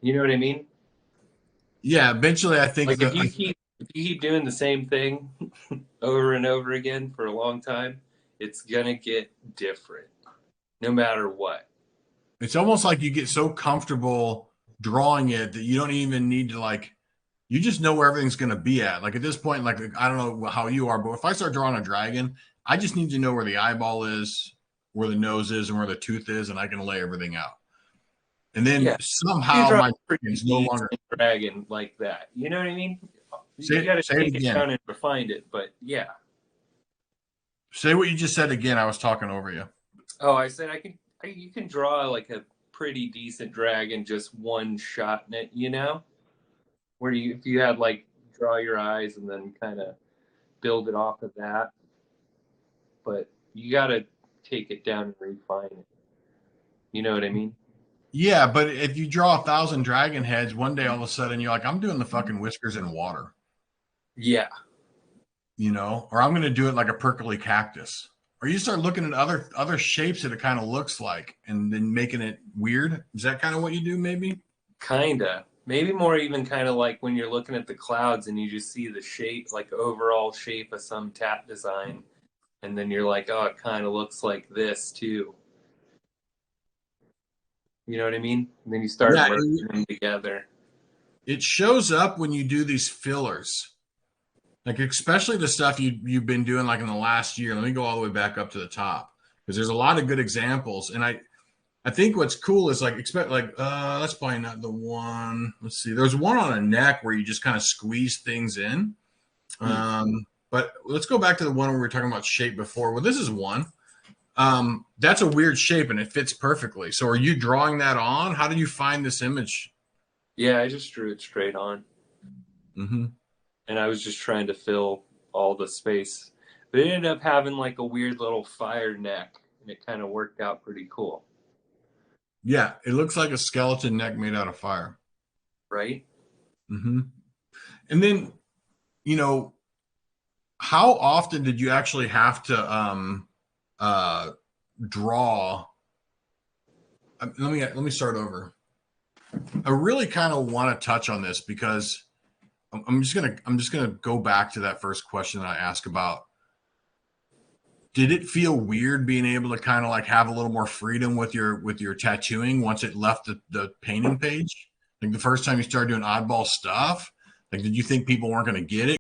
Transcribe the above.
You know what I mean? Yeah, eventually I think Like that if you keep doing the same thing over and over again for a long time, it's gonna get different, no matter what. it's almost like you get so comfortable drawing it that you don't even need to like you just know where everything's going to be at. Like at this point, like I don't know how you are, but if I start drawing a dragon, I just need to know where the eyeball is, where the nose is, and where the tooth is, and I can lay everything out. And then Yeah, you somehow draw a my pretty dragon's no longer. decent dragon like that. You know what I mean? Say You got to say it take it again. down and refine it, but yeah. Say what you just said again. I was talking over you. Oh, I said you can draw like a pretty decent dragon just one shot in it. You know, where you if you had like draw your eyes and then kind of build it off of that, but you got to take it down and refine it. You know what I mean? Yeah, but if you draw 1,000 dragon heads, one day all of a sudden you're like, I'm doing the fucking whiskers in water, Yeah, or I'm going to do it like a prickly cactus. Or you start looking at other shapes that it kind of looks like, and then making it weird. Is that kind of what you do, maybe? kinda. Maybe more even kind of like when you're looking at the clouds and you just see the shape, like overall shape of some tat design, and then you're like, oh, it kind of looks like this too. You know what I mean? And then you start Yeah, merging them together. it shows up when you do these fillers, like especially the stuff you've been doing like in the last year. Let me go all the way back up to the top because there's a lot of good examples, and I think what's cool is like expect like that's probably not the one. Let's see. There's one on a neck where you just kind of squeeze things in. Hmm. But let's go back to the one where we were talking about shape before. Well, this is one. That's a weird shape and it fits perfectly. So are you drawing that on? How did you find this image? Yeah, I just drew it straight on, Mm-hmm. and I was just trying to fill all the space. But it ended up having like a weird little fire neck, and it kind of worked out pretty cool, Yeah, it looks like a skeleton neck made out of fire. right? Mm-hmm. And then, you know, how often did you actually have to uh, draw? Let me start over. I really kind of want to touch on this because I'm just gonna go back to that first question that I asked about. Did it feel weird being able to kind of like have a little more freedom with your tattooing once it left the painting page? Like the first time you started doing oddball stuff, like did you think people weren't going to get it?